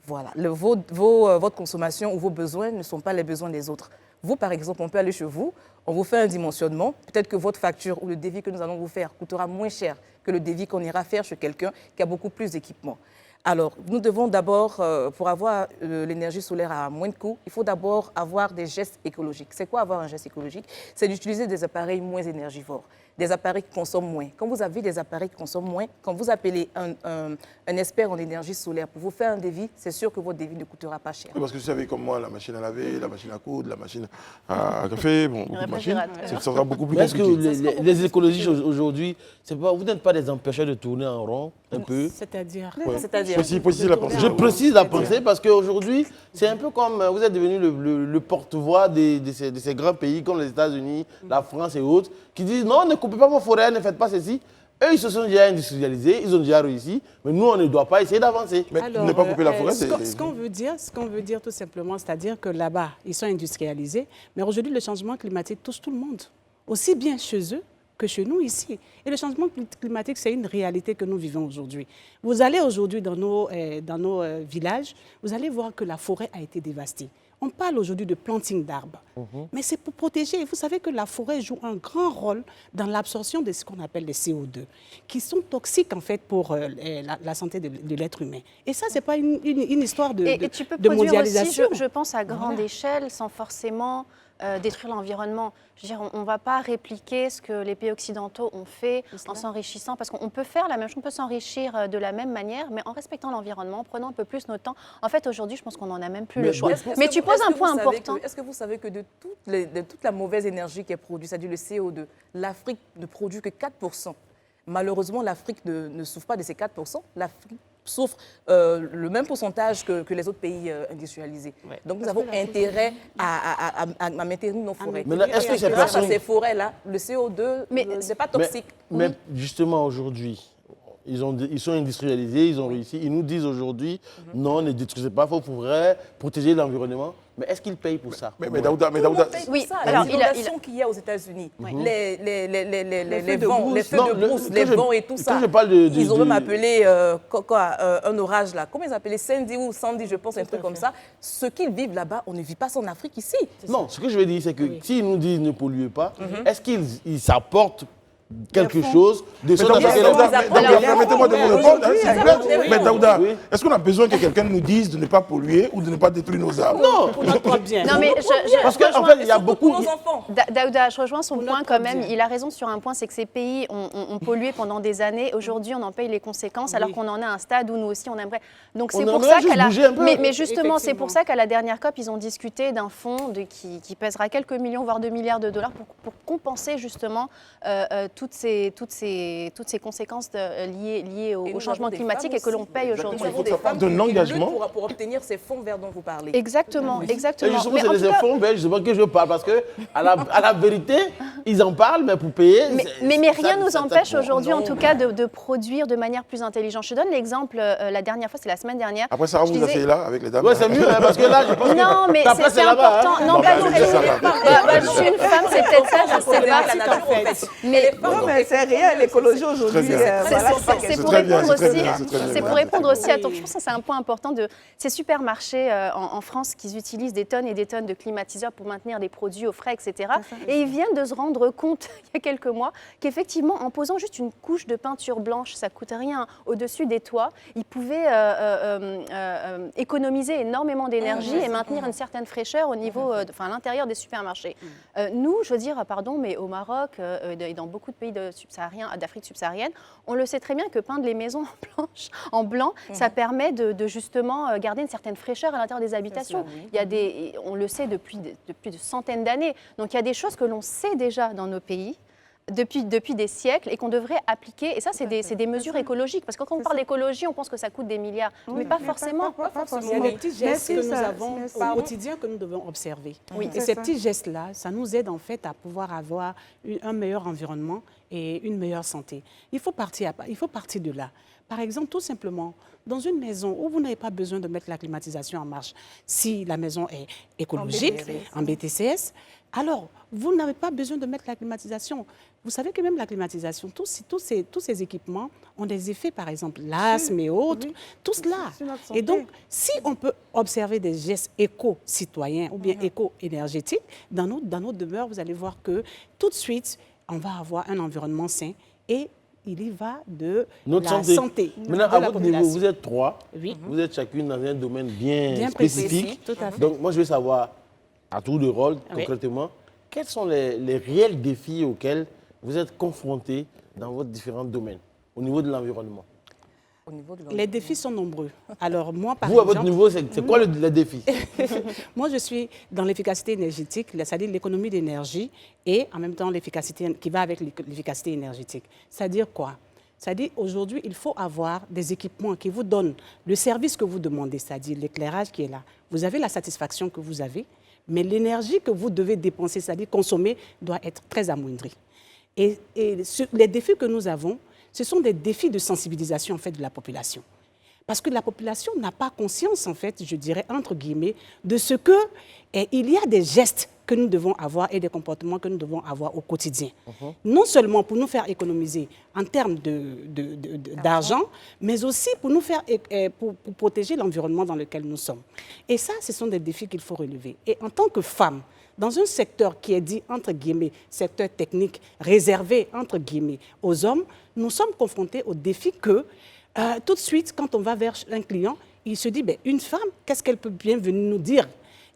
Voilà. Votre consommation ou vos besoins ne sont pas les besoins des autres. Vous, par exemple, on peut aller chez vous, on vous fait un dimensionnement. Peut-être que votre facture ou le devis que nous allons vous faire coûtera moins cher que le devis qu'on ira faire chez quelqu'un qui a beaucoup plus d'équipement. Alors, nous devons d'abord, pour avoir l'énergie solaire à moins de coût, il faut d'abord avoir des gestes écologiques. C'est quoi avoir un geste écologique? C'est d'utiliser des appareils moins énergivores, des appareils qui consomment moins. Quand vous avez des appareils qui consomment moins, quand vous appelez un expert en énergie solaire pour vous faire un devis, c'est sûr que votre devis ne coûtera pas cher. Oui, parce que vous savez comme moi, la machine à laver, la machine à coudre, la machine à café, bon, beaucoup de machines, ça sera beaucoup plus compliqué. Est-ce que les écologistes aujourd'hui, vous n'êtes pas des empêcheurs de tourner en rond un peu? C'est-à-dire Précisez la pensée. Je précise la pensée parce qu'aujourd'hui, c'est un peu comme vous êtes devenu le porte-voix de ces grands pays comme les États-Unis, la France et autres, qui disent non, ne coupez pas vos forêts, ne faites pas ceci. Eux, ils se sont déjà industrialisés, ils ont déjà réussi, mais nous, on ne doit pas essayer d'avancer. Mais ne pas couper la forêt, c'est... Ce qu'on veut dire tout simplement, c'est-à-dire que là-bas, ils sont industrialisés, mais aujourd'hui, le changement climatique touche tout le monde, aussi bien chez eux que chez nous ici. Et le changement climatique, c'est une réalité que nous vivons aujourd'hui. Vous allez aujourd'hui dans nos villages, vous allez voir que la forêt a été dévastée. On parle aujourd'hui de planting d'arbres, mais c'est pour protéger. Vous savez que la forêt joue un grand rôle dans l'absorption de ce qu'on appelle les CO2, qui sont toxiques en fait pour la santé de l'être humain. Et ça, ce n'est pas une histoire de mondialisation. Et tu peux produire aussi, je pense, à grande échelle, sans forcément détruire l'environnement. Je veux dire, on ne va pas répliquer ce que les pays occidentaux ont fait en s'enrichissant, parce qu'on peut faire la même chose, on peut s'enrichir de la même manière, mais en respectant l'environnement, en prenant un peu plus notre temps. En fait, aujourd'hui, je pense qu'on n'en a même plus le choix. Mais tu poses un point important. Est-ce que vous savez que de toute la mauvaise énergie qui est produite, c'est-à-dire le CO2, l'Afrique ne produit que 4%. Malheureusement, l'Afrique ne souffre pas de ces 4%. L'Afrique souffre le même pourcentage que les autres pays industrialisés. Ouais. Donc nous avons intérêt à maintenir nos forêts. Maintenant, est-ce que ces forêts-là, le CO2, c'est pas toxique. Mais justement, aujourd'hui, Ils sont industrialisés, ils ont réussi. Ils nous disent aujourd'hui, non, ne détruisez pas, il faudrait protéger l'environnement. Mais est-ce qu'ils payent pour ça? Mais Daouda, Oui, alors, alors, l'inondation qu'il y a aux États-Unis, les vents, les feux Non, de brousse, les vents et tout ça. Quand je parle Ils ont même appelé un orage là. Comment ils appelaient Sandy ou Sandy, je pense, un truc comme ça. Ce qu'ils vivent là-bas, on ne vit pas ça en Afrique ici. Non, ce que je veux dire, c'est que s'ils nous disent ne polluez pas, est-ce qu'ils s'apportent quelque chose de Mais son Daouda, permettez-moi de vous répondre, s'il vous plaît. Mais Daouda, est-ce qu'on a besoin que quelqu'un nous dise de ne pas polluer ou de ne pas détruire nos arbres? Non, Pour notre bien. Non, mais parce qu'en fait, il y a beaucoup. Pour nos enfants. Daouda, je rejoins son Pour point notre quand même. bien. Il a raison sur un point, c'est que ces pays ont pollué pendant des années. Aujourd'hui, on en paye les conséquences, alors qu'on en est à un stade où nous aussi, on aimerait. Donc c'est On pour aimerait ça juste qu'à la... bouger un peu. Mais justement, c'est Effectivement. pour ça qu'à la dernière COP, ils ont discuté d'un fonds qui pèsera quelques millions, voire 2 milliards de dollars pour compenser justement toutes ces conséquences liées au changement climatique et que l'on paye aujourd'hui. Il faut que ça parte de d'un engagement. pour obtenir ces fonds verts dont vous parlez. Exactement, Et exactement. justement, Mais en c'est tout des cas- fonds belges justement que je parle parce que, à la vérité, ils en parlent, mais pour payer. Mais rien ne nous empêche ça- aujourd'hui, en non. tout cas, de produire de manière plus intelligente. Je te donne l'exemple, la dernière fois, c'est la semaine dernière. Après, Sarah, Je vous disais- asseyez là avec les dames. Ouais, c'est mieux, hein, parce que là, je pense Non, que mais ta place c'est est là-bas. important. hein. Non, Non, bah mais non, c'est ça, là. je suis une femme, c'est peut-être ça, je sais pas. Mais Non, mais c'est réel, l'écologie aujourd'hui. Très bien. Voilà, c'est C'est pour très bien, répondre c'est très aussi. bien, c'est très bien. C'est pour répondre aussi à ton. Je pense que c'est un point important de ces supermarchés en France qui utilisent des tonnes et des tonnes de climatiseurs pour maintenir des produits au frais, etc. Et ils viennent de se rendre compte il y a quelques mois qu'effectivement, en posant juste une couche de peinture blanche, ça coûte rien au-dessus des toits, ils pouvaient économiser énormément d'énergie et maintenir une certaine fraîcheur au niveau, à l'intérieur des supermarchés. Nous, je veux dire, pardon, mais au Maroc et dans beaucoup de pays d'Afrique subsaharienne, on le sait très bien que peindre les maisons en blanc, ça permet de justement garder une certaine fraîcheur à l'intérieur des habitations. Il y a on le sait depuis de centaines d'années. Donc il y a des choses que l'on sait déjà dans nos pays. Depuis des siècles et qu'on devrait appliquer. Et ça, c'est des mesures écologiques. Parce que quand on parle d'écologie, on pense que ça coûte des milliards. Mais pas forcément. Il y a des petits gestes que nous avons merci. au quotidien que nous devons observer. Oui. Et ces petits gestes-là, ça nous aide en fait à pouvoir avoir un meilleur environnement et une meilleure santé. Il faut partir de là. Par exemple, tout simplement, dans une maison où vous n'avez pas besoin de mettre la climatisation en marche, si la maison est écologique, en BTCS, alors vous n'avez pas besoin de mettre la climatisation. Vous savez que même la climatisation, tous ces équipements ont des effets, par exemple, l'asthme et autres, tout cela. Et donc, si on peut observer des gestes éco-citoyens ou bien éco-énergétiques, dans nos demeures, vous allez voir que tout de suite, on va avoir un environnement sain et il y va de Notre la santé. santé. Maintenant, de à la votre niveau, population. vous êtes trois. Oui. Vous êtes chacune dans un domaine bien précis, spécifique. tout à fait. Donc, moi, je veux savoir, à tour de rôle, Oui. concrètement, quels sont les réels défis auxquels vous êtes confrontés dans vos différents domaines, au niveau de l'environnement? Au niveau de Les défis sont nombreux. Alors, moi, par Vous, à exemple, votre niveau, c'est quoi le défi? moi, je suis dans l'efficacité énergétique, c'est-à-dire l'économie d'énergie et en même temps l'efficacité qui va avec l'efficacité énergétique. C'est-à-dire quoi? C'est-à-dire aujourd'hui, il faut avoir des équipements qui vous donnent le service que vous demandez, c'est-à-dire l'éclairage qui est là. Vous avez la satisfaction que vous avez, mais l'énergie que vous devez dépenser, c'est-à-dire consommer, doit être très amoindrie. Et les défis que nous avons, ce sont des défis de sensibilisation en fait, de la population. Parce que la population n'a pas conscience, en fait, je dirais, entre guillemets, de ce qu'il y a des gestes que nous devons avoir et des comportements que nous devons avoir au quotidien. Non seulement pour nous faire économiser en termes d'argent, mais aussi pour nous faire pour protéger l'environnement dans lequel nous sommes. Et ça, ce sont des défis qu'il faut relever. Et en tant que femme, dans un secteur qui est dit, entre guillemets, secteur technique, réservé, entre guillemets, aux hommes, nous sommes confrontés au défi que, tout de suite, quand on va vers un client, il se dit, ben, une femme, qu'est-ce qu'elle peut bien venir nous dire?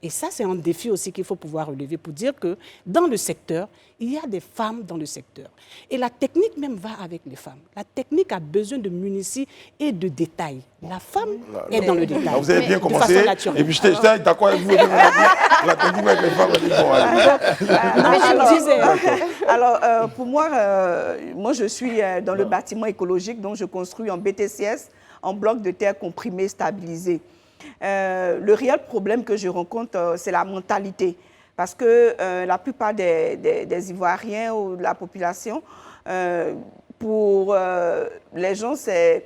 Et ça, c'est un défi aussi qu'il faut pouvoir relever pour dire que dans le secteur, il y a des femmes dans le secteur. Et la technique même va avec les femmes. La technique a besoin de munitions et de détails. La femme est dans le détail. Vous avez bien de façon commencé. naturelle. Et puis j'étais d'accord avec vous. La technique avec les femmes, elle dit bon, allez. Non, je le disais. Alors, pour moi, moi, je suis dans le bâtiment écologique, donc je construis en BTCS, en bloc de terre comprimé, stabilisé. Le réel problème que je rencontre, c'est la mentalité. Parce que la plupart des Ivoiriens ou de la population pour les gens, c'est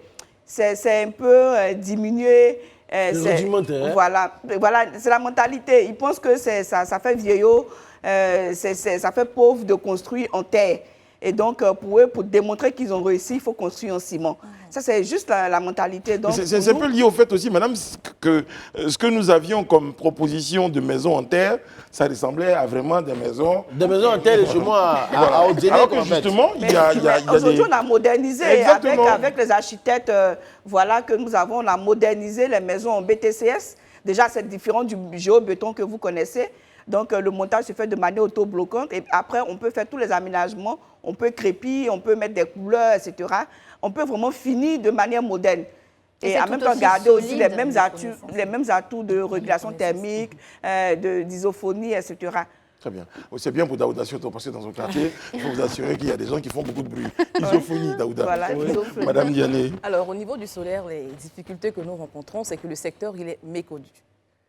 un peu diminué. C'est rudimentaire. Voilà, c'est la mentalité. Ils pensent que ça fait vieillot, ça fait pauvre de construire en terre. Et donc, pour eux, pour démontrer qu'ils ont réussi, il faut construire en ciment. Ça, c'est juste la mentalité. C'est un peu lié au fait aussi, madame, que ce que nous avions comme proposition de maisons en terre, ça ressemblait à vraiment des maisons... Des maisons en terre, chez moi, à Odénec, Alors que en fait. justement, il y a aujourd'hui, des... on a modernisé avec les architectes. Voilà que nous avons, on a modernisé les maisons en BTCS. Déjà, c'est différent du géobéton que vous connaissez. Donc, le montage se fait de manière autobloquante. Et après, on peut faire tous les aménagements. On peut crépir, on peut mettre des couleurs, etc. On peut vraiment finir de manière moderne. Et en même temps, garder aussi les mêmes atouts de régulation thermique, d'isophonie, etc. Très bien. C'est bien pour Daouda, surtout parce que dans un quartier, il faut vous assurer qu'il y a des gens qui font beaucoup de bruit. Isophonie, Daouda. Voilà, isophonie. Madame Diané. Alors, au niveau du solaire, les difficultés que nous rencontrons, c'est que le secteur, il est méconnu.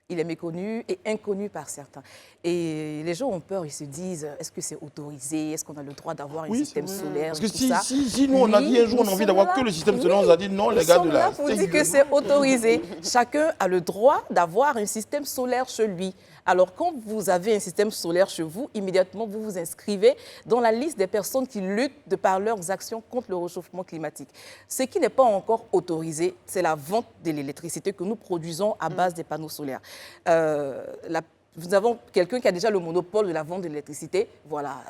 Il est méconnu et inconnu par certains. Et les gens ont peur, ils se disent, est-ce que c'est autorisé? Est-ce qu'on a le droit d'avoir un système solaire? Parce que si nous, on a dit un jour, on a envie d'avoir que le système solaire, on a dit non, les gars de la... On dit que c'est autorisé. Chacun a le droit d'avoir un système solaire chez lui. Alors, quand vous avez un système solaire chez vous, immédiatement, vous vous inscrivez dans la liste des personnes qui luttent de par leurs actions contre le réchauffement climatique. Ce qui n'est pas encore autorisé, c'est la vente de l'électricité que nous produisons à base des panneaux solaires. Nous avons quelqu'un qui a déjà le monopole de la vente de l'électricité. Voilà.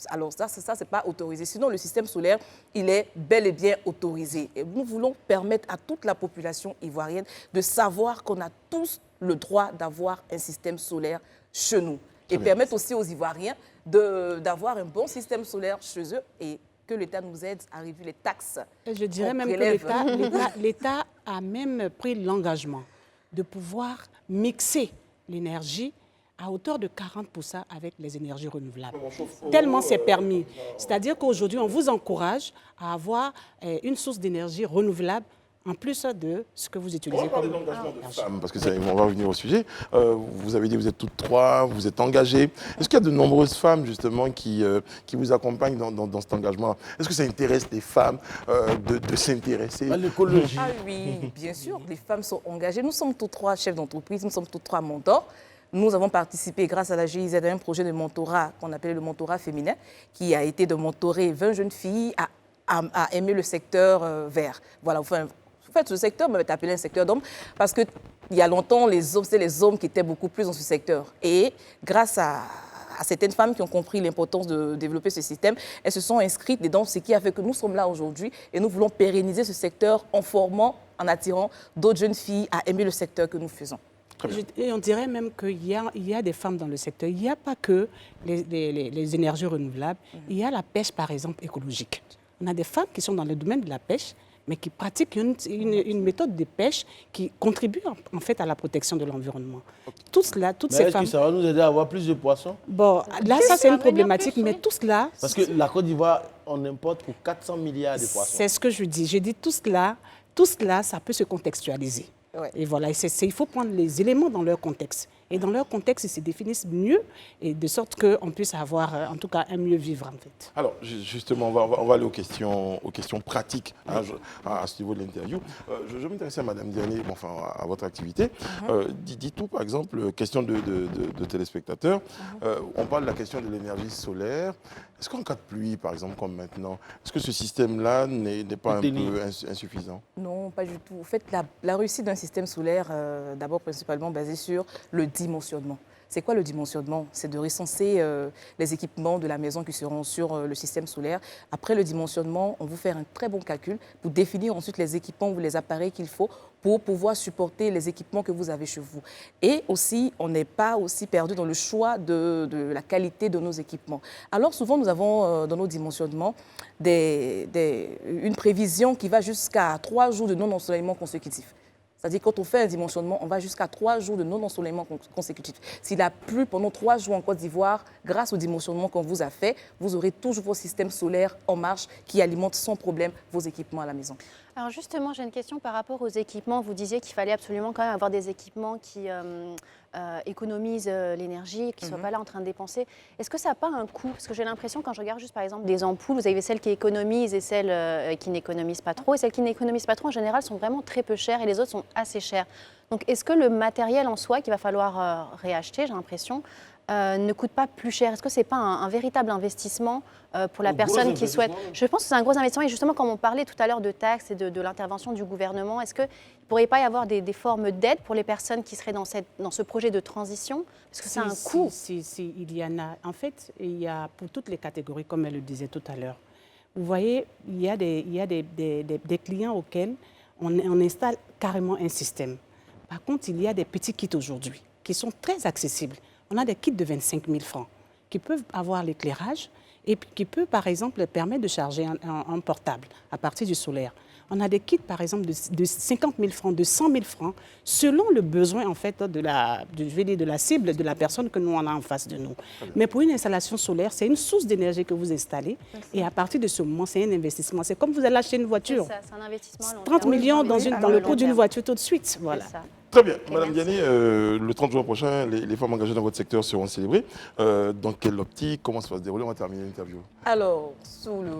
Alors ça, c'est pas autorisé. Sinon, le système solaire, il est bel et bien autorisé. Et nous voulons permettre à toute la population ivoirienne de savoir qu'on a tous le droit d'avoir un système solaire chez nous. Et permettre aussi aux Ivoiriens d'avoir un bon système solaire chez eux et que l'État nous aide à réduire les taxes. Et je dirais même que l'État a même pris l'engagement de pouvoir mixer l'énergie à hauteur de 40% avec les énergies renouvelables. Tellement c'est permis. C'est-à-dire qu'aujourd'hui, on vous encourage à avoir une source d'énergie renouvelable en plus de ce que vous utilisez comme l'engagement de femmes, parce qu'on va revenir au sujet. Vous avez dit que vous êtes toutes trois, vous êtes engagées. Est-ce qu'il y a de nombreuses femmes, justement, qui vous accompagnent dans cet engagement? Est-ce que ça intéresse les femmes de s'intéresser à l'écologie? Ah oui, bien sûr, les femmes sont engagées. Nous sommes tous trois chefs d'entreprise, nous sommes tous trois mentors. Nous avons participé, grâce à la GIZ, à un projet de mentorat qu'on appelait le mentorat féminin, qui a été de mentorer 20 jeunes filles à aimer le secteur vert. Voilà, enfin, en fait, ce secteur m'avait appelé un secteur d'hommes parce qu'il y a longtemps, c'était les hommes qui étaient beaucoup plus dans ce secteur. Et grâce à certaines femmes qui ont compris l'importance de développer ce système, elles se sont inscrites dedans, ce qui a fait que nous sommes là aujourd'hui et nous voulons pérenniser ce secteur en formant, en attirant d'autres jeunes filles à aimer le secteur que nous faisons. Et on dirait même qu'il y a des femmes dans le secteur. Il n'y a pas que les énergies renouvelables. Il y a la pêche, par exemple, écologique. On a des femmes qui sont dans le domaine de la pêche, mais qui pratiquent une méthode de pêche qui contribue en fait à la protection de l'environnement. Toutes ces femmes... Est-ce que ça va nous aider à avoir plus de poissons? Bon, là, ça c'est une problématique, mais tout cela... Parce que la Côte d'Ivoire, on importe pour 400 milliards de poissons. C'est ce que je dis. Je dis tout cela, ça peut se contextualiser. Ouais. Et voilà, il faut prendre les éléments dans leur contexte. Et dans leur contexte, ils se définissent mieux, et de sorte qu'on puisse avoir, en tout cas, un mieux vivre, en fait. Alors, justement, on va aller aux questions pratiques à ce niveau de l'interview. Je m'intéressais à Madame Diané, à votre activité. Dites-nous, par exemple, question de téléspectateurs, on parle de la question de l'énergie solaire. Est-ce qu'en cas de pluie, par exemple, comme maintenant, est-ce que ce système-là n'est pas un peu insuffisant? Non, pas du tout. En fait, la réussite d'un système solaire, d'abord principalement basé sur le dimensionnement. C'est quoi le dimensionnement? C'est de recenser les équipements de la maison qui seront sur le système solaire. Après le dimensionnement, on vous fait un très bon calcul pour définir ensuite les équipements ou les appareils qu'il faut pour pouvoir supporter les équipements que vous avez chez vous. Et aussi, on n'est pas aussi perdu dans le choix de la qualité de nos équipements. Alors souvent, nous avons dans nos dimensionnements une prévision qui va jusqu'à 3 jours de non-ensoleillement consécutif. C'est-à-dire quand on fait un dimensionnement, on va jusqu'à 3 jours de non-ensoleillement consécutif. S'il a plu pendant 3 jours en Côte d'Ivoire, grâce au dimensionnement qu'on vous a fait, vous aurez toujours vos systèmes solaires en marche qui alimentent sans problème vos équipements à la maison. Alors justement, j'ai une question par rapport aux équipements. Vous disiez qu'il fallait absolument quand même avoir des équipements qui économisent l'énergie, qui ne soient pas là en train de dépenser. Est-ce que ça n'a pas un coût? Parce que j'ai l'impression, quand je regarde juste par exemple des ampoules, vous avez celles qui économisent et celles qui n'économisent pas trop. Et celles qui n'économisent pas trop, en général, sont vraiment très peu chères et les autres sont assez chères. Donc est-ce que le matériel en soi qu'il va falloir réacheter, j'ai l'impression, ne coûte pas plus cher? Est-ce que ce n'est pas un véritable investissement pour la personne qui souhaite? Je pense que c'est un gros investissement. Et justement, comme on parlait tout à l'heure de taxes et de l'intervention du gouvernement, est-ce qu'il ne pourrait pas y avoir des formes d'aide pour les personnes qui seraient dans ce projet de transition? Parce que c'est un coût. Si, il y en a. En fait, il y a pour toutes les catégories, comme elle le disait tout à l'heure. Vous voyez, il y a des clients auxquels on installe carrément un système. Par contre, il y a des petits kits aujourd'hui qui sont très accessibles. On a des kits de 25 000 francs qui peuvent avoir l'éclairage et qui peuvent, par exemple, permettre de charger un portable à partir du solaire. On a des kits, par exemple, de 50 000 francs, de 100 000 francs, selon le besoin, en fait, de la cible, de la personne que nous on a en face de nous. Mais pour une installation solaire, c'est une source d'énergie que vous installez. Et à partir de ce moment, c'est un investissement. C'est comme vous allez acheter une voiture. C'est un investissement à long 30 terme. millions dans le coût d'une voiture tout de suite. Voilà. Très bien. Madame Diané, le 30 juin prochain, les femmes engagées dans votre secteur seront célébrées. Dans quelle optique? Comment ça va se dérouler? On va terminer l'interview. Alors, sous le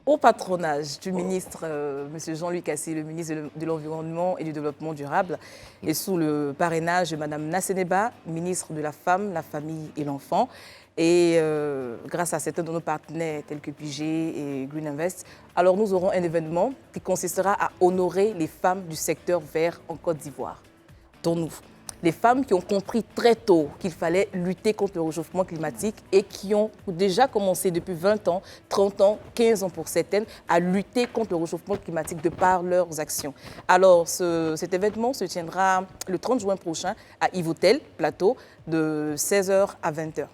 haut patronage du ministre M. Jean-Louis Cassé, le ministre de l'Environnement et du Développement durable, et sous le parrainage de Mme Nasseneba, ministre de la Femme, la Famille et l'Enfant, et grâce à certains de nos partenaires tels que Pigé et Green Invest, alors nous aurons un événement qui consistera à honorer les femmes du secteur vert en Côte d'Ivoire, dont nous. Les femmes qui ont compris très tôt qu'il fallait lutter contre le réchauffement climatique et qui ont déjà commencé depuis 20 ans, 30 ans, 15 ans pour certaines, à lutter contre le réchauffement climatique de par leurs actions. Alors, cet événement se tiendra le 30 juin prochain à Yves-Hôtel, Plateau, de 16h à 20h.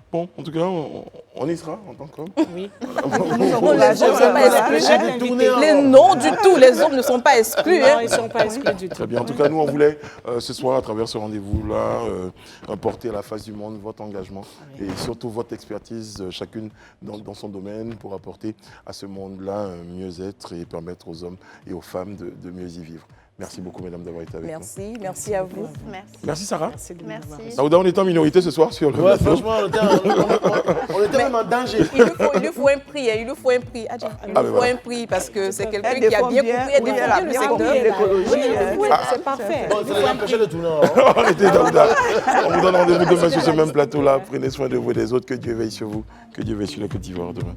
Bon, en tout cas, on y sera en tant qu'homme. Oui. Les hommes ne sont pas exclus. Non, du tout. Les hommes ne sont pas exclus. Non, ils ne sont pas exclus du tout. Très bien. En tout cas, nous, on voulait ce soir, à travers ce rendez-vous-là, porter à la face du monde votre engagement et surtout votre expertise, chacune dans son domaine, pour apporter à ce monde-là un mieux-être et permettre aux hommes et aux femmes de mieux y vivre. Merci beaucoup, mesdames, d'avoir été avec nous. Merci à vous. Merci. Merci, Sarah. Merci. Saouda, on est en minorité ce soir sur le Ouais, plateau. franchement, on était même en danger. Il lui faut un prix, il lui faut un prix. Il lui faut un prix parce que c'est quelqu'un qui a bien compris, elle a bien compris l'écologie. C'est parfait. Bon, c'est l'empêcher de tourner. On était Daouda. On vous donne rendez-vous demain sur ce même plateau-là. Prenez soin de vous et des autres. Que Dieu veille sur vous. Que Dieu veille sur la Côte d'Ivoire demain.